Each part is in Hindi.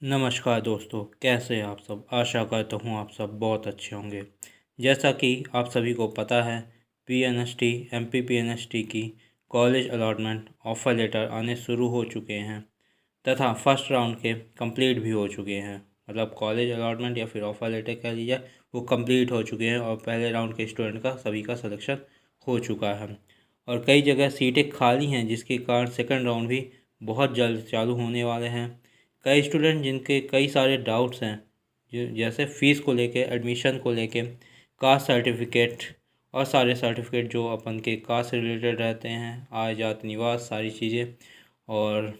नमस्कार दोस्तों, कैसे हैं आप सब। आशा करता हूँ आप सब बहुत अच्छे होंगे। जैसा कि आप सभी को पता है, पीएनएसटी एमपी पीएनएसटी की कॉलेज अलॉटमेंट ऑफ़र लेटर आने शुरू हो चुके हैं तथा फर्स्ट राउंड के कंप्लीट भी हो चुके हैं। मतलब कॉलेज अलॉटमेंट या फिर ऑफ़र लेटर कह लीजिए, वो कंप्लीट हो चुके हैं और पहले राउंड के स्टूडेंट का सभी का सिलेक्शन हो चुका है और कई जगह सीटें खाली हैं, जिसके कारण सेकंड राउंड भी बहुत जल्द चालू होने वाले हैं। कई स्टूडेंट जिनके कई सारे डाउट्स हैं, जैसे फ़ीस को लेके, एडमिशन को लेके, कास्ट सर्टिफिकेट और सारे सर्टिफिकेट जो अपन के कास्ट से रिलेटेड रहते हैं, आय जाति निवास सारी चीज़ें, और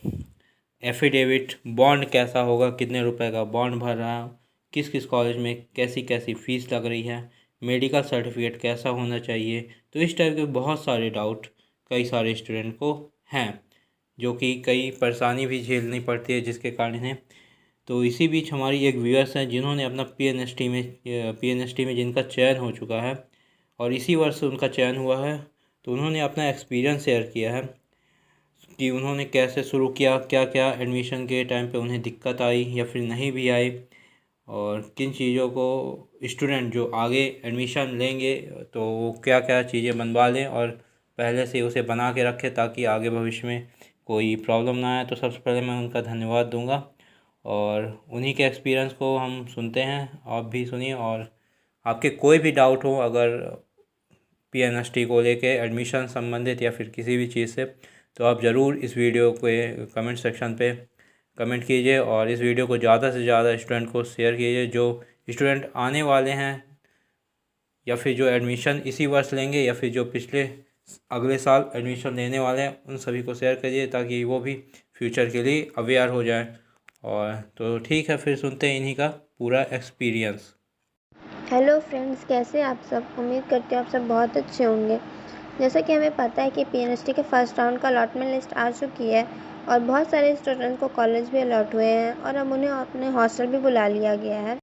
एफिडेविट, बॉन्ड कैसा होगा, कितने रुपए का बॉन्ड भर रहा है, किस किस कॉलेज में कैसी कैसी फ़ीस लग रही है, मेडिकल सर्टिफिकेट कैसा होना चाहिए। तो इस टाइप के बहुत सारे डाउट कई सारे स्टूडेंट को हैं, जो कि कई परेशानी भी झेलनी पड़ती है जिसके कारण इन्हें। तो इसी बीच हमारी एक व्यूअर्स हैं जिन्होंने अपना पीएनएसटी में जिनका चयन हो चुका है और इसी वर्ष उनका चयन हुआ है, तो उन्होंने अपना एक्सपीरियंस शेयर किया है कि उन्होंने कैसे शुरू किया, क्या क्या एडमिशन के टाइम पे उन्हें दिक्कत आई या फिर नहीं भी आई, और किन चीज़ों को स्टूडेंट जो आगे एडमिशन लेंगे तो वो क्या क्या चीज़ें बनवा लें और पहले से उसे बना के रखें ताकि आगे भविष्य में कोई प्रॉब्लम ना आए। तो सबसे पहले मैं उनका धन्यवाद दूंगा और उन्हीं के एक्सपीरियंस को हम सुनते हैं। आप भी सुनिए और आपके कोई भी डाउट हो अगर पीएनएसटी को लेके, एडमिशन संबंधित या फिर किसी भी चीज़ से, तो आप ज़रूर इस वीडियो के कमेंट सेक्शन पे कमेंट कीजिए और इस वीडियो को ज़्यादा से ज़्यादा स्टूडेंट को शेयर कीजिए। जो स्टूडेंट आने वाले हैं या फिर जो एडमिशन इसी वर्ष लेंगे या फिर जो पिछले अगले साल एडमिशन लेने वाले हैं, उन सभी को शेयर करिए ताकि वो भी फ्यूचर के लिए अवेयर हो जाए। और तो ठीक है, फिर सुनते हैं इन्हीं का पूरा एक्सपीरियंस। हेलो फ्रेंड्स, कैसे आप सब। उम्मीद करते हो आप सब बहुत अच्छे होंगे। जैसा कि हमें पता है कि पीएनएसटी के फर्स्ट राउंड का अलॉटमेंट लिस्ट आ चुकी है और बहुत सारे स्टूडेंट को कॉलेज भी अलॉट हुए हैं और अब उन्हें अपने हॉस्टल भी बुला लिया गया है।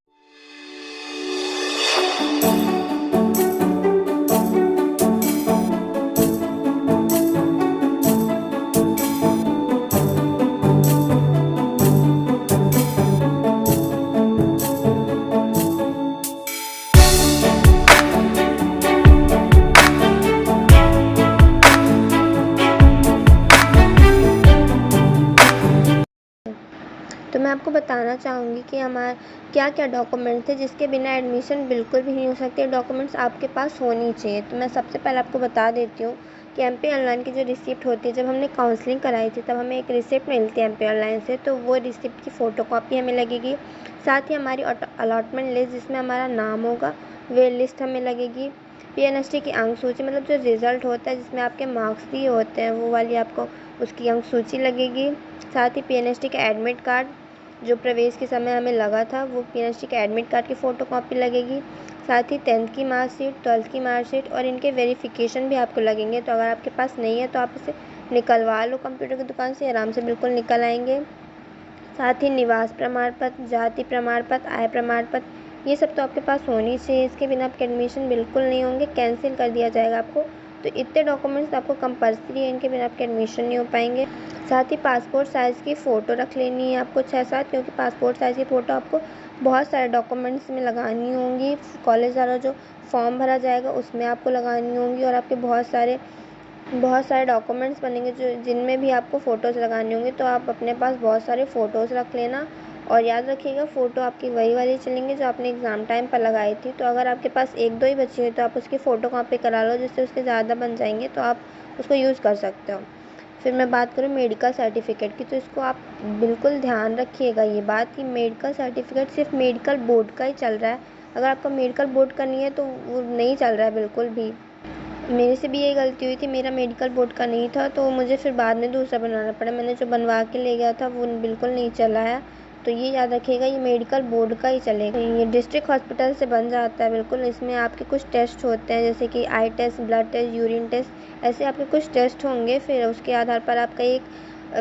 तो मैं आपको बताना चाहूँगी कि हमारे क्या क्या डॉक्यूमेंट थे जिसके बिना एडमिशन बिल्कुल भी नहीं हो सकती। डॉक्यूमेंट्स आपके पास होनी चाहिए। तो मैं सबसे पहले आपको बता देती हूँ कि एमपी ऑनलाइन की जो रिसिप्ट होती है, जब हमने काउंसलिंग कराई थी तब हमें एक रिसिप्ट मिलती है एमपी ऑनलाइन से, तो वो रिसिप्ट की फ़ोटोकॉपी हमें लगेगी। साथ ही हमारी अलॉटमेंट लिस्ट जिसमें हमारा नाम होगा, वे लिस्ट हमें लगेगी। पीएनएसटी की अंक सूची, मतलब जो रिज़ल्ट होता है जिसमें आपके मार्क्स दिए होते हैं, वो वाली आपको उसकी अंक सूची लगेगी। साथ ही पीएनएसटी का एडमिट कार्ड जो प्रवेश के समय हमें लगा था, वो पीएनएसटी के एडमिट कार्ड की फ़ोटोकॉपी लगेगी। साथ ही 10th की मार्कशीट, 12th की मार्कशीट और इनके वेरिफिकेशन भी आपको लगेंगे। तो अगर आपके पास नहीं है तो आप इसे निकलवा लो कंप्यूटर की दुकान से, आराम से बिल्कुल निकल आएंगे। साथ ही निवास प्रमाण पत्र, जाति प्रमाण पत्र, आय प्रमाण पत्र, ये सब तो आपके पास होनी चाहिए। इसके बिना आपके एडमिशन बिल्कुल नहीं होंगे, कैंसिल कर दिया जाएगा आपको। तो इतने डॉक्यूमेंट्स आपको कंपल्सरी है, इनके बिना आपके एडमिशन नहीं हो पाएंगे। साथ ही पासपोर्ट साइज़ की फ़ोटो रख लेनी है आपको 6-7, क्योंकि पासपोर्ट साइज़ की फ़ोटो आपको बहुत सारे डॉक्यूमेंट्स में लगानी होंगी। कॉलेज वाला जो फॉर्म भरा जाएगा उसमें आपको लगानी होंगी और आपके बहुत सारे डॉक्यूमेंट्स बनेंगे जो जिनमें भी आपको फ़ोटोज़ लगानी होंगी। तो आप अपने पास बहुत सारे फ़ोटोज़ रख लेना और याद रखिएगा, फ़ोटो आपकी वही वाली चलेंगी जो आपने एग्ज़ाम टाइम पर लगाई थी। तो अगर आपके पास 1-2 ही बची हुई तो आप उसकी फ़ोटोकॉपी करा लो, जिससे उसके ज़्यादा बन जाएंगे तो आप उसको यूज़ कर सकते हो। फिर मैं बात करूँ मेडिकल सर्टिफ़िकेट की, तो इसको आप बिल्कुल ध्यान रखिएगा ये बात कि मेडिकल सर्टिफ़िकेट सिर्फ मेडिकल बोर्ड का ही चल रहा है। अगर आपका मेडिकल बोर्ड का नहीं है तो वो नहीं चल रहा है बिल्कुल भी। मेरे से भी यही गलती हुई थी, मेरा मेडिकल बोर्ड का नहीं था तो मुझे फिर बाद में दूसरा बनवाना पड़ा। मैंने जो बनवा के ले गया था वो बिल्कुल नहीं चला है। तो ये याद रखिएगा, ये मेडिकल बोर्ड का ही चलेगा। ये डिस्ट्रिक्ट हॉस्पिटल से बन जाता है बिल्कुल। इसमें आपके कुछ टेस्ट होते हैं, जैसे कि eye test, blood test, urine test, ऐसे आपके कुछ टेस्ट होंगे। फिर उसके आधार पर आपका एक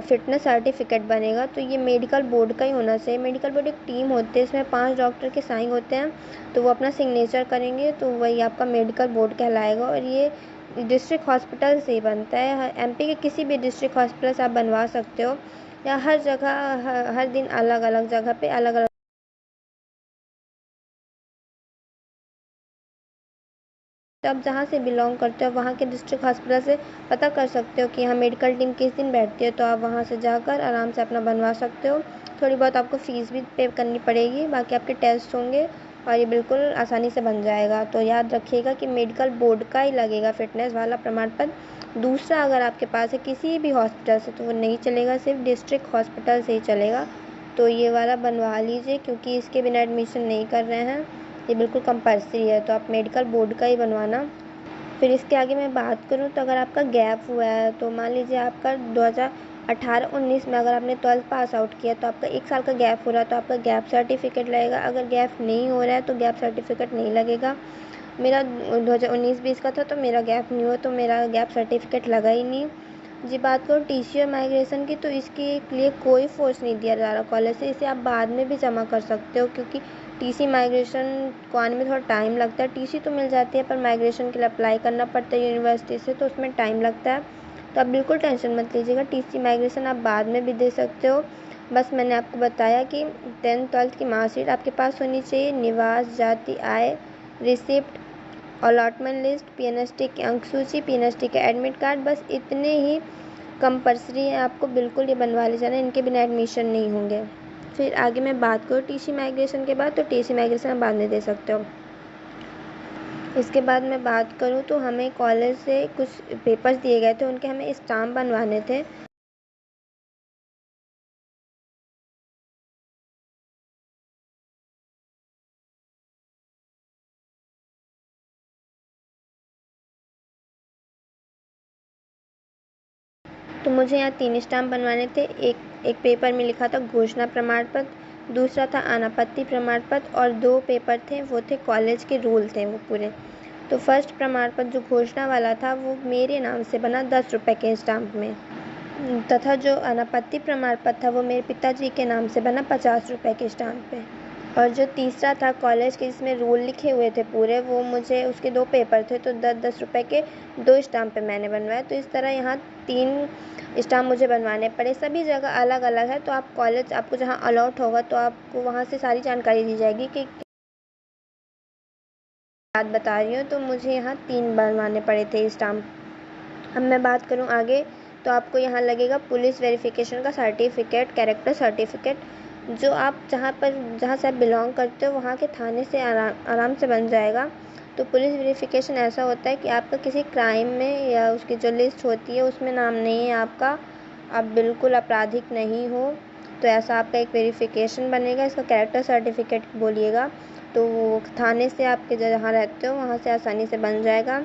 फिटनेस सर्टिफिकेट बनेगा। तो ये मेडिकल बोर्ड का ही होना चाहिए। मेडिकल बोर्ड एक टीम होती है, इसमें 5 डॉक्टर के साइन होते हैं, तो वो अपना सिग्नेचर करेंगे तो वही आपका मेडिकल बोर्ड कहलाएगा। और ये डिस्ट्रिक्ट हॉस्पिटल से ही बनता है। एमपी के किसी भी डिस्ट्रिक्ट हॉस्पिटल से आप बनवा सकते हो। या हर जगह हर दिन अलग अलग जगह पे अलग अलग। तो आप जहाँ से बिलोंग करते हो वहाँ के डिस्ट्रिक्ट हॉस्पिटल से पता कर सकते हो कि यहाँ मेडिकल टीम किस दिन बैठती है, तो आप वहाँ से जाकर आराम से अपना बनवा सकते हो। थोड़ी बहुत आपको फ़ीस भी पे करनी पड़ेगी, बाकी आपके टेस्ट होंगे और ये बिल्कुल आसानी से बन जाएगा। तो याद रखिएगा कि मेडिकल बोर्ड का ही लगेगा फ़िटनेस वाला प्रमाण पत्र। दूसरा अगर आपके पास है किसी भी हॉस्पिटल से तो वो नहीं चलेगा, सिर्फ डिस्ट्रिक्ट हॉस्पिटल से ही चलेगा। तो ये वाला बनवा लीजिए, क्योंकि इसके बिना एडमिशन नहीं कर रहे हैं, ये बिल्कुल कंपल्सरी है। तो आप मेडिकल बोर्ड का ही बनवाना। फिर इसके आगे मैं बात करूँ तो अगर आपका गैप हुआ है, तो मान लीजिए आपका 2018-19 में अगर आपने 12th पास आउट किया तो आपका 1 साल का गैप हो रहा है, तो आपका गैप सर्टिफिकेट लगेगा। अगर गैप नहीं हो रहा है तो गैप सर्टिफिकेट नहीं लगेगा। मेरा 2019-20 का था तो मेरा गैप नहीं हुआ, तो मेरा गैप सर्टिफिकेट लगा ही नहीं। जी बात करूँ टीसी और माइग्रेशन की, तो इसके लिए कोई फ़ोर्स नहीं दिया जा रहा कॉलेज से। इसे आप बाद में भी जमा कर सकते हो, क्योंकि टीसी माइग्रेशन को आने में थोड़ा टाइम लगता है। टीसी तो मिल जाती है, पर माइग्रेशन के लिए अप्लाई करना पड़ता है यूनिवर्सिटी से, तो उसमें टाइम लगता है। तो आप बिल्कुल टेंशन मत लीजिएगा, टीसी माइग्रेशन आप बाद में भी दे सकते हो। बस मैंने आपको बताया कि 10th 12th की मार्कशीट आपके पास होनी चाहिए, निवास, जाति, आय, रिसिप्ट, अलॉटमेंट लिस्ट, पीएनएसटी की अंक सूची, पीएनएसटी का एडमिट कार्ड, बस इतने ही कंपल्सरी है। आपको बिल्कुल ये बनवा ले जाना, इनके बिना एडमिशन नहीं होंगे। फिर आगे मैं बात करूँ टीसी माइग्रेशन के बाद, तो टीसी माइग्रेशन आप बाद में दे सकते हो। इसके बाद मैं बात करूँ तो हमें कॉलेज से कुछ पेपर्स दिए गए थे, उनके हमें स्टाम्प बनवाने थे। तो मुझे यहाँ 3 स्टाम्प बनवाने थे। एक पेपर में लिखा था घोषणा प्रमाण पत्र, दूसरा था अनापत्ति प्रमाण पत्र, और 2 पेपर थे वो थे कॉलेज के रूल थे वो पूरे। तो फर्स्ट प्रमाण पत्र जो घोषणा वाला था वो मेरे नाम से बना 10 रुपये के स्टाम्प में, तथा जो अनापत्ति प्रमाण पत्र था वो मेरे पिताजी के नाम से बना 50 रुपये के स्टाम्प पे। और जो तीसरा था कॉलेज के, जिसमें रूल लिखे हुए थे पूरे, वो मुझे उसके 2 पेपर थे, तो 10-10 रुपये के 2 स्टाम्प पे मैंने बनवाया। तो इस तरह यहाँ 3 स्टाम्प मुझे बनवाने पड़े। सभी जगह अलग अलग है, तो आप कॉलेज आपको जहाँ अलॉट होगा तो आपको वहाँ से सारी जानकारी दी जाएगी कि बात बता रही हूँ। तो मुझे यहाँ 3 बनवाने पड़े थे स्टाम्प। अब मैं बात करूँ आगे, तो आपको यहाँ लगेगा पुलिस वेरिफिकेशन का सर्टिफिकेट, कैरेक्टर सर्टिफिकेट, जो आप जहाँ से आप बिलोंग करते हो वहाँ के थाने से आराम से बन जाएगा। तो पुलिस वेरिफिकेशन ऐसा होता है कि आपका किसी क्राइम में या उसकी जो लिस्ट होती है उसमें नाम नहीं है आपका, आप बिल्कुल आपराधिक नहीं हो, तो ऐसा आपका एक वेरिफिकेशन बनेगा। इसका कैरेक्टर सर्टिफिकेट बोलिएगा। तो वो थाने से आपके जहाँ रहते हो वहाँ से आसानी से बन जाएगा।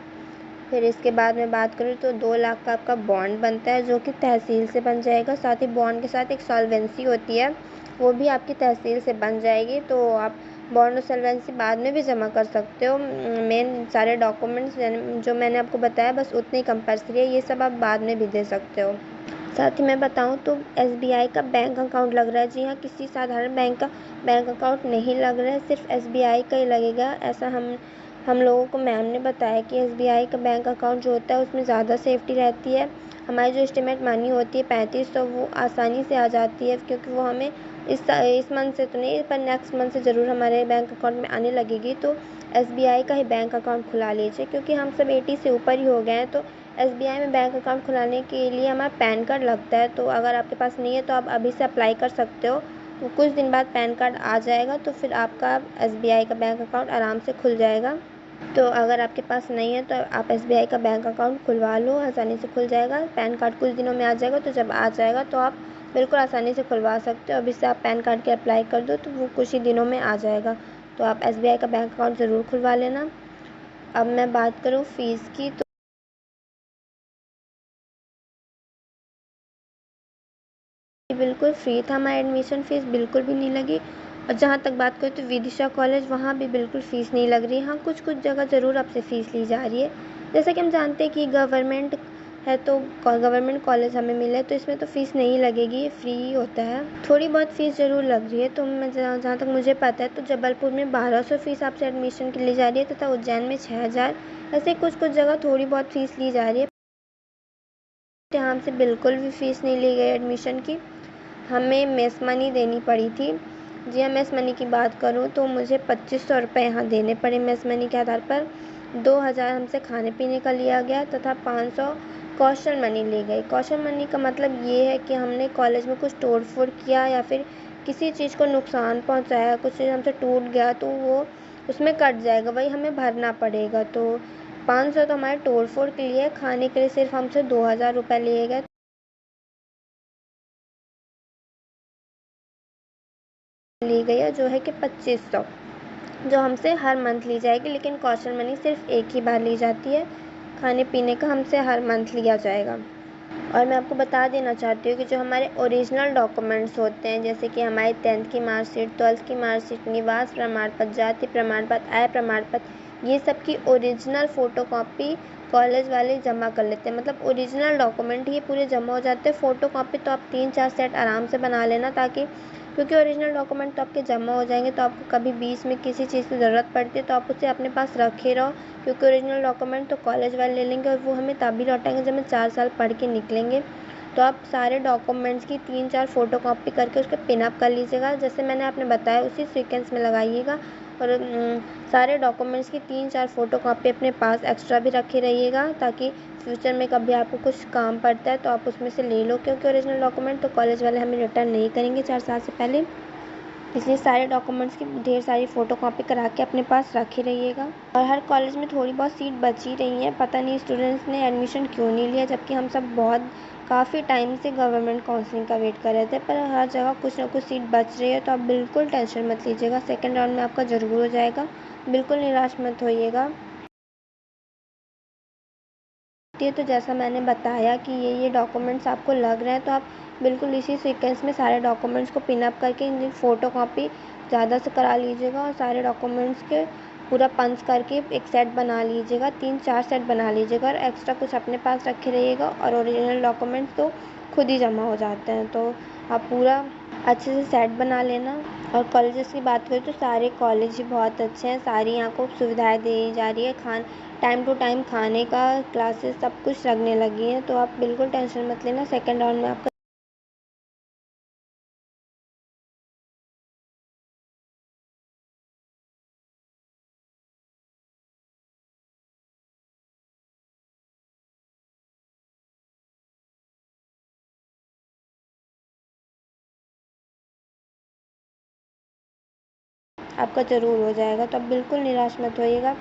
फिर इसके बाद मैं बात करूँ तो 2 लाख का आपका बॉन्ड बनता है, जो कि तहसील से बन जाएगा। साथ ही बॉन्ड के साथ एक सॉल्वेंसी होती है, वो भी आपकी तहसील से बन जाएगी। तो आप बॉन्ड और सॉल्वेंसी बाद में भी जमा कर सकते हो। मेन सारे डॉक्यूमेंट्स जो मैंने आपको बताया बस उतने ही कंपल्सरी है, ये सब आप बाद में भी दे सकते हो। साथ ही मैं बताऊं तो एसबीआई का बैंक अकाउंट लग रहा है। जी हाँ, किसी साधारण बैंक का बैंक अकाउंट नहीं लग रहा है, सिर्फ एसबीआई का ही लगेगा। ऐसा हम लोगों को मैम ने बताया कि एसबीआई का बैंक अकाउंट जो होता है उसमें ज़्यादा सेफ्टी रहती है। हमारी जो एस्टिमेट मनी होती है 35, तो वो आसानी से आ जाती है, क्योंकि वो हमें इस मंथ से तो नहीं, पर नेक्स्ट मंथ से ज़रूर हमारे बैंक अकाउंट में आने लगेगी। तो एसबीआई का ही बैंक अकाउंट खुला लीजिए, क्योंकि हम सब 80 से ऊपर ही हो गए हैं। तो एसबीआई में बैंक अकाउंट खुलाने के लिए हमारा पैन कार्ड लगता है, तो अगर आपके पास नहीं है तो आप अभी से अप्लाई कर सकते हो। तो कुछ दिन बाद पैन कार्ड आ जाएगा, तो फिर आपका एसबीआई का बैंक अकाउंट आराम से खुल जाएगा। तो अगर आपके पास नहीं है तो आप एसबीआई का बैंक अकाउंट खुलवा लो, आसानी से खुल जाएगा। पैन कार्ड कुछ दिनों में आ जाएगा, तो जब आ जाएगा तो आप बिल्कुल आसानी से खुलवा सकते हो। अभी से आप पैन कार्ड के अप्लाई कर दो तो वो कुछ ही दिनों में आ जाएगा। तो आप एसबीआई का बैंक अकाउंट ज़रूर खुलवा लेना। अब मैं बात करूँ फ़ीस की, तो बिल्कुल फ्री था, हमारा एडमिशन फ़ीस बिल्कुल भी नहीं लगी। और जहाँ तक बात करें तो विदिशा कॉलेज, वहाँ भी बिल्कुल फ़ीस नहीं लग रही है। हाँ, कुछ कुछ जगह ज़रूर आपसे फ़ीस ली जा रही है। जैसा कि हम जानते हैं कि गवर्नमेंट है, तो गवर्नमेंट कॉलेज हमें मिला है, तो इसमें तो फ़ीस नहीं लगेगी, ये फ्री ही होता है। थोड़ी बहुत फ़ीस ज़रूर लग रही है। तो मैं जहाँ तक मुझे पता है तो जबलपुर में 1200 फ़ीस आपसे एडमिशन की ली जा रही है, तथा उज्जैन में 6000। ऐसे कुछ कुछ जगह थोड़ी बहुत फ़ीस ली जा रही है। यहाँ से बिल्कुल भी फ़ीस नहीं ली गई एडमिशन की। हमें मेस मनी देनी पड़ी थी। जी हाँ, मेस मनी की बात करूँ तो मुझे 2500 रुपये यहाँ देने पड़े मेस मनी के आधार पर। 2000 हमसे खाने पीने का लिया गया तथा 500 कौशल मनी ली गई। कौशल मनी का मतलब ये है कि हमने कॉलेज में कुछ तोड़ फोड़ किया या फिर किसी चीज़ को नुकसान पहुँचाया, कुछ चीज़ हमसे टूट गया तो वो उसमें कट जाएगा, वही हमें भरना पड़ेगा। तो 500 तो हमारे तोड़ फोड़ के लिए, खाने के लिए सिर्फ हमसे 2000 रुपये लिए गए। ली गई है जो है कि 2500, जो हमसे हर मंथ ली जाएगी, लेकिन कौशल मनी सिर्फ एक ही बार ली जाती है। खाने पीने का हमसे हर मंथ लिया जाएगा। और मैं आपको बता देना चाहती हूँ कि जो हमारे ओरिजिनल डॉक्यूमेंट्स होते हैं, जैसे कि हमारी 10th की मार्कशीट, 12th की मार्कशीट, निवास प्रमाण पत्र, जाति प्रमाण पत्र, आय प्रमाण पत्र, ये सब की ओरिजिनल फ़ोटोकॉपी कॉलेज वाले जमा कर लेते हैं। मतलब ओरिजिनल डॉक्यूमेंट ही पूरे जमा हो जाते हैं। फ़ोटोकॉपी तो आप 3-4 सेट आराम से बना लेना, ताकि क्योंकि ओरिजिनल डॉक्यूमेंट तो आपके जमा हो जाएंगे, तो आपको कभी बीच में किसी चीज़ की ज़रूरत पड़ती है तो आप उसे अपने पास रखे रहो। क्योंकि ओरिजिनल डॉक्यूमेंट तो कॉलेज वाले ले लेंगे और वो हमें तभी लौटाएंगे जब हम 4 साल पढ़ के निकलेंगे। तो आप सारे डॉक्यूमेंट्स की 3-4 फ़ोटोकॉपी करके उसके पिन अप कर लीजिएगा, जैसे मैंने आपने बताया उसी सीक्वेंस में लगाइएगा। और सारे डॉक्यूमेंट्स की 3-4 फ़ोटोकॉपी अपने पास एक्स्ट्रा भी रखे रहिएगा, ताकि फ्यूचर में कभी आपको कुछ काम पड़ता है तो आप उसमें से ले लो। क्योंकि ओरिजिनल डॉक्यूमेंट तो कॉलेज वाले हमें रिटर्न नहीं करेंगे 4 साल से पहले, इसलिए सारे डॉक्यूमेंट्स की ढेर सारी फ़ोटोकॉपी करा के अपने पास रखे रहिएगा। और हर कॉलेज में थोड़ी बहुत सीट बची रही हैं, पता नहीं स्टूडेंट्स ने एडमिशन क्यों नहीं लिया, जबकि हम सब बहुत काफ़ी टाइम से गवर्नमेंट काउंसलिंग का वेट कर रहे थे, पर हर जगह कुछ ना कुछ सीट बच रही है। तो आप बिल्कुल टेंशन मत लीजिएगा, सेकेंड राउंड में आपका ज़रूर हो जाएगा, बिल्कुल निराश मत होइएगा। तो जैसा मैंने बताया कि ये डॉक्यूमेंट्स आपको लग रहे हैं, तो आप बिल्कुल इसी सीक्वेंस में सारे डॉक्यूमेंट्स को पिन अप करके इनकी फ़ोटोकॉपी ज़्यादा से करा लीजिएगा और सारे डॉक्यूमेंट्स के पूरा पंच करके एक सेट बना लीजिएगा, 3-4 सेट बना लीजिएगा और एक्स्ट्रा कुछ अपने पास रखे रहिएगा। और ओरिजिनल डॉक्यूमेंट्स तो खुद ही जमा हो जाते हैं, तो आप पूरा अच्छे से सेट बना लेना। और कॉलेजेस की बात करें तो सारे कॉलेज ही बहुत अच्छे हैं, सारी यहाँ को सुविधाएं दी जा रही है, टाइम टू टाइम खाने का, क्लासेस सब कुछ लगने लगी हैं। तो आप बिल्कुल टेंशन मत लेना, सेकेंड राउंड में आपका आपका ज़रूर हो जाएगा। तो आप बिल्कुल निराश मत होइएगा,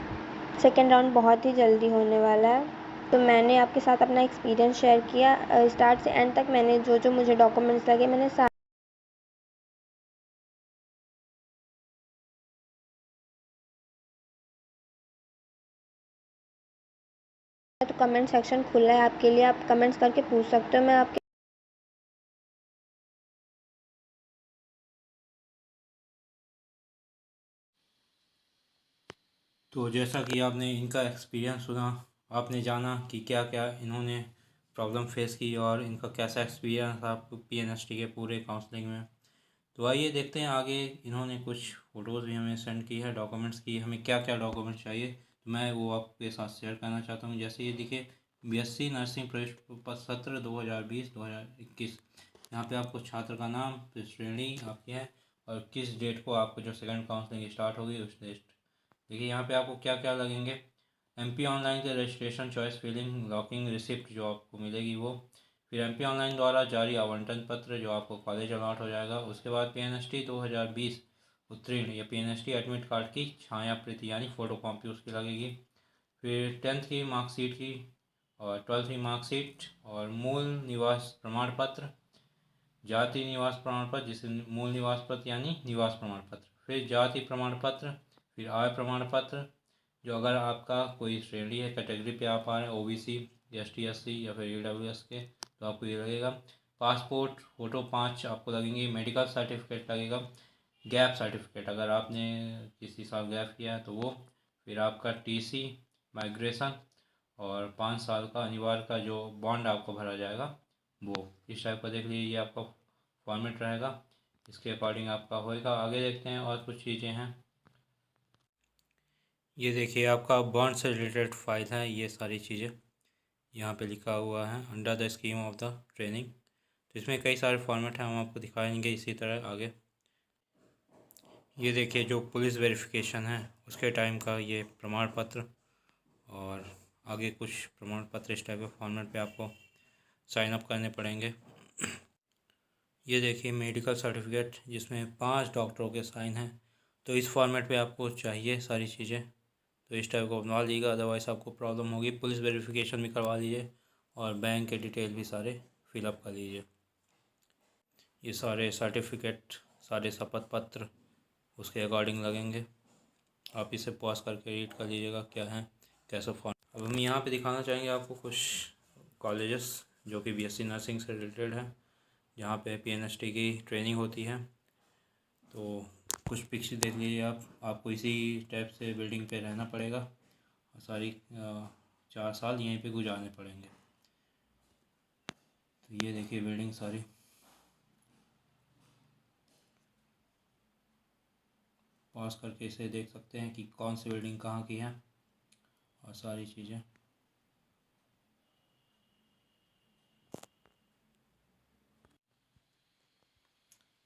सेकेंड राउंड बहुत ही जल्दी होने वाला है। तो मैंने आपके साथ अपना एक्सपीरियंस शेयर किया, स्टार्ट से एंड तक मैंने जो जो मुझे डॉक्यूमेंट्स लगे मैंने तो कमेंट सेक्शन खुला है आपके लिए, आप कमेंट्स करके पूछ सकते हो। मैं आपके तो जैसा कि आपने इनका एक्सपीरियंस सुना, आपने जाना कि क्या क्या इन्होंने प्रॉब्लम फेस की और इनका कैसा एक्सपीरियंस था पीएनएसटी के पूरे काउंसलिंग में। तो आइए देखते हैं आगे। इन्होंने कुछ फ़ोटोज़ भी हमें सेंड की है डॉक्यूमेंट्स की, हमें क्या क्या डॉक्यूमेंट्स चाहिए तो मैं वो आपके साथ शेयर करना चाहता हूँ। जैसे ये देखिए, बीएससी नर्सिंग प्रवेश सत्र 2020-2021। यहाँ पे आपको छात्र का नाम, फिर श्रेणी आपकी है और किस डेट को आपको जो सेकंड काउंसलिंग स्टार्ट होगी उस डेट। देखिए यहाँ पे आपको क्या क्या लगेंगे। एमपी ऑनलाइन के registration, choice filling, locking receipt जो आपको मिलेगी वो। फिर एमपी ऑनलाइन द्वारा जारी आवंटन पत्र जो आपको कॉलेज अलॉट हो जाएगा। उसके बाद पीएनएसटी 2020 उत्तीर्ण या पीएनएसटी एडमिट कार्ड की छाया प्रति यानी फ़ोटो कॉपी उसकी लगेगी। फिर 10th की मार्कशीट की और 12th की मार्कशीट और मूल निवास प्रमाण पत्र, जाति निवास प्रमाण पत्र जिसे मूल निवास पत्र यानी निवास प्रमाण पत्र, फिर जाति प्रमाण पत्र, फिर आय प्रमाण पत्र जो अगर आपका कोई श्रेणी है, कैटेगरी पे आप आ रहे हैं, ओबीसी, एसटी, एससी या फिर ईडब्ल्यूएस के, तो आपको ये लगेगा। पासपोर्ट फ़ोटो 5 आपको लगेंगे। मेडिकल सर्टिफिकेट लगेगा। गैप सर्टिफिकेट अगर आपने किसी साल गैप किया है तो वो। फिर आपका टीसी, माइग्रेशन और 5 साल का अनिवार्य का जो बॉन्ड आपको भरा जाएगा वो। इस टाइप का देख लीजिए, ये आपका फॉर्मेट रहेगा, इसके अकॉर्डिंग आपका होएगा। आगे देखते हैं और कुछ चीज़ें हैं। ये देखिए आपका बॉन्ड से रिलेटेड फाइल है, ये सारी चीज़ें यहाँ पे लिखा हुआ है, under the scheme of the training. तो इसमें कई सारे फॉर्मेट हैं, हम आपको दिखाएंगे इसी तरह आगे। ये देखिए जो पुलिस वेरिफिकेशन है उसके टाइम का ये प्रमाण पत्र, और आगे कुछ प्रमाण पत्र इस टाइप के फॉर्मेट पे आपको साइन अप करने पड़ेंगे। ये देखिए मेडिकल सर्टिफिकेट जिसमें 5 डॉक्टरों के साइन हैं। तो इस फॉर्मेट पे आपको चाहिए सारी चीज़ें, तो इस टाइप को बनवा लीजिएगा, अदरवाइज़ आपको प्रॉब्लम होगी। पुलिस वेरिफिकेशन भी करवा लीजिए और बैंक के डिटेल भी सारे फिलअप कर लीजिए। ये सारे सर्टिफिकेट, सारे शपथ पत्र उसके अकॉर्डिंग लगेंगे। आप इसे पॉज करके रीड कर लीजिएगा क्या है, कैसा फॉर्म। अब हम यहाँ पे दिखाना चाहेंगे आपको कुछ कॉलेजेस जो कि बीएससी नर्सिंग से रिलेटेड है, जहाँ पे पीएनएसटी की ट्रेनिंग होती है। तो कुछ पिक्चर देख लीजिए आपको इसी टाइप से बिल्डिंग पे रहना पड़ेगा और सारी 4 साल यहीं पे गुजारने पड़ेंगे। तो ये देखिए बिल्डिंग सारी, पॉज करके इसे देख सकते हैं कि कौन सी बिल्डिंग कहाँ की है और सारी चीज़ें।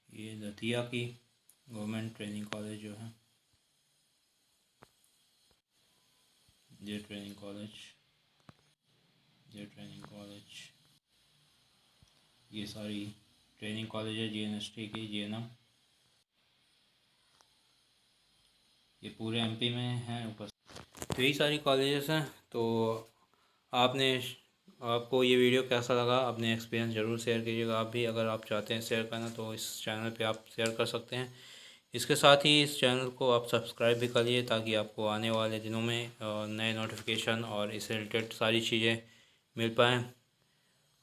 ये दतिया की गवर्नमेंट ट्रेनिंग कॉलेज जो है, ये ट्रेनिंग कॉलेज, ये ट्रेनिंग कॉलेज, ये सारी ट्रेनिंग कॉलेज है जीएनएसटी की, जीएनएम। ये पूरे एमपी में हैं ऊपर। तो यही सारी कॉलेजेस हैं। तो आपको ये वीडियो कैसा लगा, अपने एक्सपीरियंस ज़रूर शेयर कीजिएगा। आप भी अगर आप चाहते हैं शेयर करना तो इस चैनल पे आप शेयर कर सकते हैं। इसके साथ ही इस चैनल को आप सब्सक्राइब भी करिए ताकि आपको आने वाले दिनों में नए नोटिफिकेशन और इससे रिलेटेड सारी चीज़ें मिल पाएँ।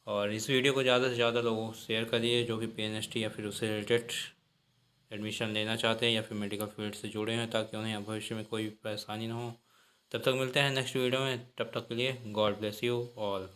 और इस वीडियो को ज़्यादा से ज़्यादा लोगों को शेयर करिए जो कि पीएनएसटी या फिर उससे रिलेटेड एडमिशन लेना चाहते हैं या फिर मेडिकल फील्ड से जुड़े हैं, ताकि उन्हें भविष्य में कोई परेशानी ना हो। तब तक मिलते हैं नेक्स्ट वीडियो में, तब तक के लिए गॉड ब्लेस यू ऑल।